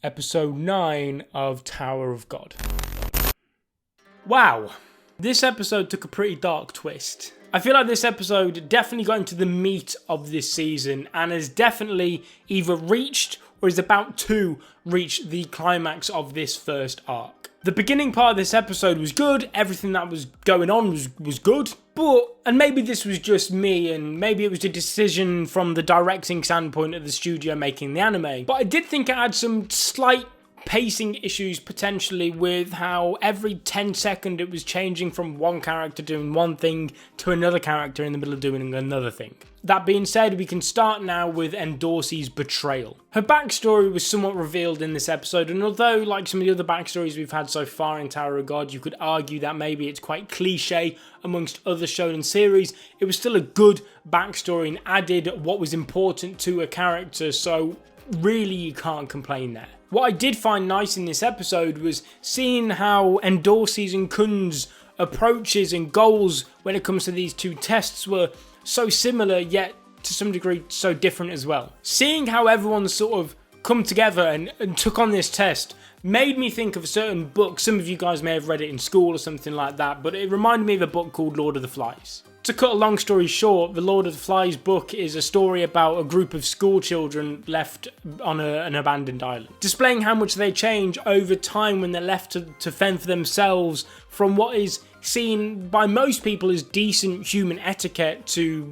episode 9 of Tower of God. Wow, this episode took a pretty dark twist. I feel like this episode definitely got into the meat of this season and has definitely either reached or is about to reach the climax of this first arc. The beginning part of this episode was good, everything that was going on was good, and maybe this was just me and maybe it was a decision from the directing standpoint of the studio making the anime, but I did think it had some slight pacing issues potentially with how every 10 seconds it was changing from one character doing one thing to another character in the middle of doing another thing. That being said, we can start now with Endorsi's betrayal. Her backstory was somewhat revealed in this episode, and although like some of the other backstories we've had so far in Tower of God, you could argue that maybe it's quite cliche amongst other shonen series, it was still a good backstory and added what was important to a character, so really you can't complain there. What I did find nice in this episode was seeing how Endorsi's and Kun's approaches and goals when it comes to these two tests were so similar, yet to some degree so different as well. Seeing how everyone sort of come together and took on this test made me think of a certain book. Some of you guys may have read it in school or something like that, but it reminded me of a book called Lord of the Flies. To cut a long story short, the Lord of the Flies book is a story about a group of school children left on an abandoned island, displaying how much they change over time when they're left to fend for themselves from what is seen by most people as decent human etiquette to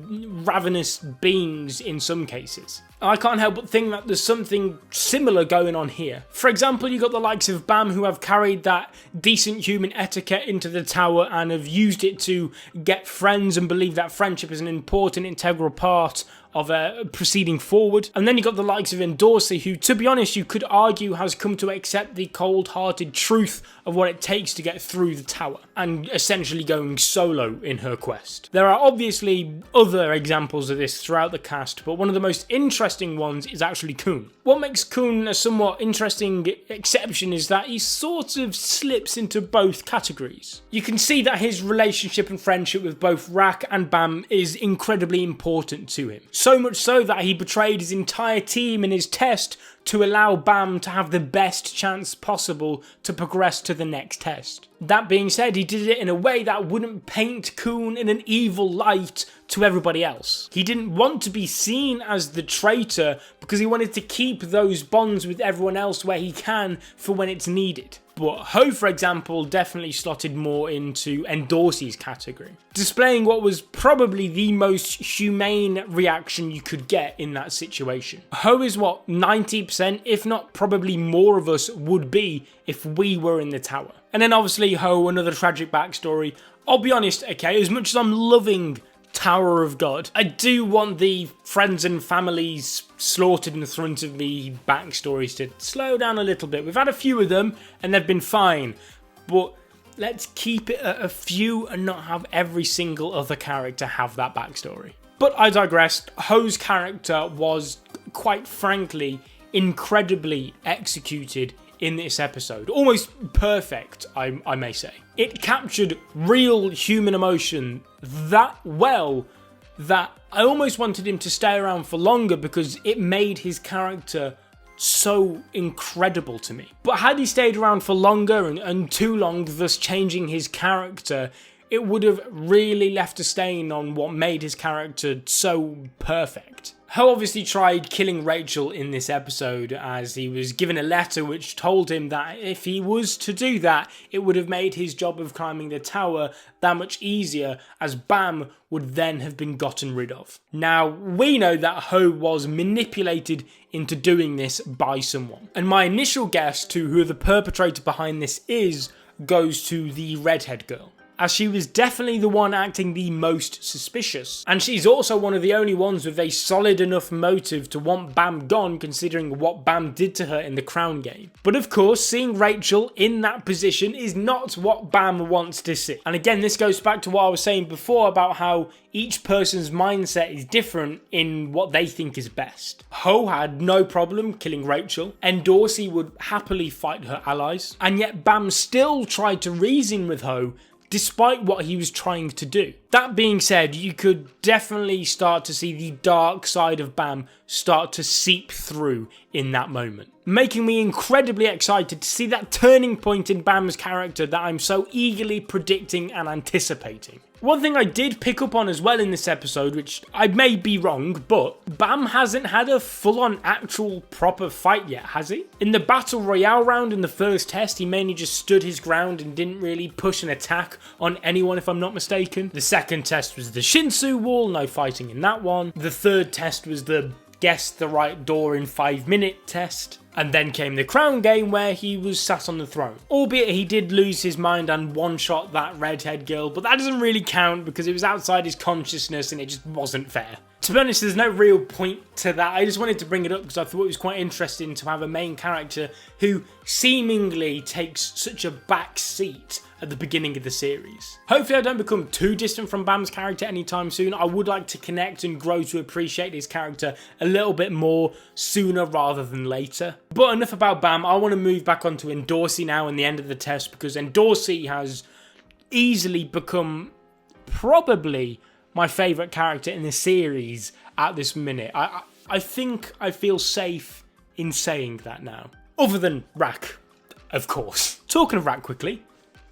ravenous beings in some cases. I can't help but think that there's something similar going on here. For example, you got the likes of Bam who have carried that decent human etiquette into the tower and have used it to get friends and believe that friendship is an important integral part of proceeding forward. And then you got the likes of Endorsi who, to be honest, you could argue has come to accept the cold-hearted truth of what it takes to get through the tower and essentially going solo in her quest. There are obviously other examples of this throughout the cast, but one of the most interesting ones is actually Kun. What makes Kun a somewhat interesting exception is that he sort of slips into both categories. You can see that his relationship and friendship with both Rak and Bam is incredibly important to him. So much so that he betrayed his entire team in his test to allow Bam to have the best chance possible to progress to the next test. That being said, he did it in a way that wouldn't paint Kun in an evil light to everybody else. He didn't want to be seen as the traitor because he wanted to keep those bonds with everyone else where he can for when it's needed. But Ho, for example, definitely slotted more into Endorsi's category, displaying what was probably the most humane reaction you could get in that situation. Ho is what 90%, if not probably more of us would be if we were in the tower. And then obviously Ho, another tragic backstory. I'll be honest, okay, as much as I'm loving Tower of God, I do want the friends and families slaughtered in front of me backstories to slow down a little bit. We've had a few of them and they've been fine, but let's keep it at a few and not have every single other character have that backstory. But I digressed. Ho's character was, quite frankly, incredibly executed in this episode. Almost perfect, I may say. It captured real human emotion that well that I almost wanted him to stay around for longer because it made his character so incredible to me. But had he stayed around for longer and too long, thus changing his character, it would have really left a stain on what made his character so perfect. Ho obviously tried killing Rachel in this episode as he was given a letter which told him that if he was to do that, it would have made his job of climbing the tower that much easier as Bam would then have been gotten rid of. Now, we know that Ho was manipulated into doing this by someone. And my initial guess to who the perpetrator behind this is goes to the redhead girl, as she was definitely the one acting the most suspicious. And she's also one of the only ones with a solid enough motive to want Bam gone considering what Bam did to her in the crown game. But of course, seeing Rachel in that position is not what Bam wants to see. And again, this goes back to what I was saying before about how each person's mindset is different in what they think is best. Ho had no problem killing Rachel. Endorsi would happily fight her allies. And yet Bam still tried to reason with Ho despite what he was trying to do. That being said, you could definitely start to see the dark side of Bam start to seep through in that moment, making me incredibly excited to see that turning point in Bam's character that I'm so eagerly predicting and anticipating. One thing I did pick up on as well in this episode, which I may be wrong, but Bam hasn't had a full-on actual proper fight yet, has he? In the Battle Royale round in the first test, he mainly just stood his ground and didn't really push an attack on anyone, if I'm not mistaken. The second test was the Shinsu wall, no fighting in that one. The third test was the guess the right door in 5-minute test. And then came the crown game where he was sat on the throne. Albeit he did lose his mind and one-shot that redhead girl, but that doesn't really count because it was outside his consciousness and it just wasn't fair. To be honest, there's no real point to that. I just wanted to bring it up because I thought it was quite interesting to have a main character who seemingly takes such a back seat at the beginning of the series. Hopefully I don't become too distant from Bam's character anytime soon. I would like to connect and grow to appreciate his character a little bit more sooner rather than later. But enough about Bam. I want to move back onto Endorsey now in the end of the test because Endorsey has easily become probably my favourite character in the series at this minute. I think I feel safe in saying that now. Other than Rak, of course. Talking of Rak quickly,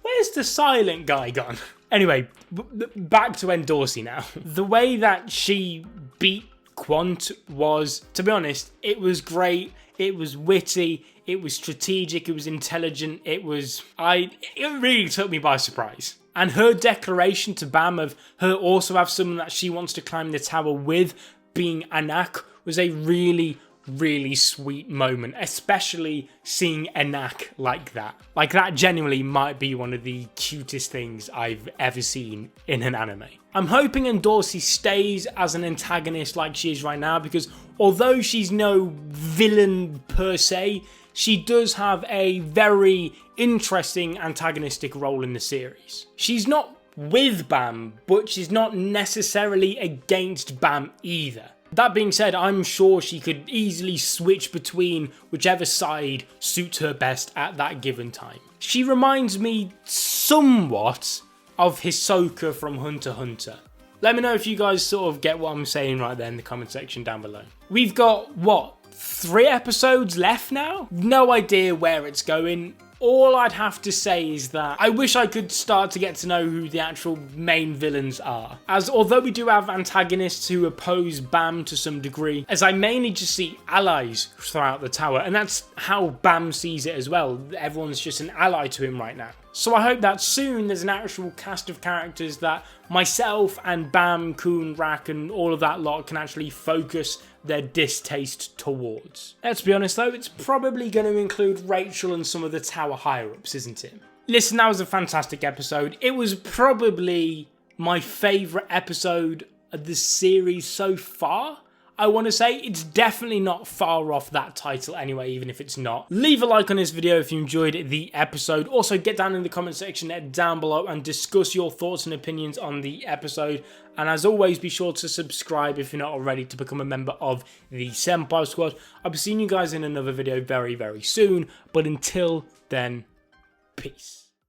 where's the silent guy gone? Anyway, back to Endorsey now. The way that she beat Quant was, to be honest, it was great. It was witty. It was strategic. It was intelligent. It really took me by surprise. And her declaration to Bam of her also have someone that she wants to climb the tower with, being Anak, was a really, really sweet moment, especially seeing Anak like that. Like, that genuinely might be one of the cutest things I've ever seen in an anime. I'm hoping Endorsey stays as an antagonist like she is right now, because although she's no villain per se, she does have a very interesting antagonistic role in the series. She's not with Bam, but she's not necessarily against Bam either. That being said, I'm sure she could easily switch between whichever side suits her best at that given time. She reminds me somewhat of Hisoka from Hunter x Hunter. Let me know if you guys sort of get what I'm saying right there in the comment section down below. We've got, what, 3 episodes left now? No idea where it's going. All I'd have to say is that I wish I could start to get to know who the actual main villains are. As although we do have antagonists who oppose Bam to some degree, as I mainly just see allies throughout the tower, and that's how Bam sees it as well. Everyone's just an ally to him right now. So I hope that soon there's an actual cast of characters that myself and Bam, Kun, Rak and all of that lot can actually focus their distaste towards. Let's be honest though, it's probably going to include Rachel and some of the tower higher-ups, isn't it? Listen, that was a fantastic episode. It was probably my favourite episode of the series so far. I want to say it's definitely not far off that title anyway, even if it's not. Leave a like on this video if you enjoyed the episode. Also, get down in the comment section down below and discuss your thoughts and opinions on the episode. And as always, be sure to subscribe if you're not already to become a member of the Senpai Squad. I'll be seeing you guys in another video very, very soon. But until then, peace.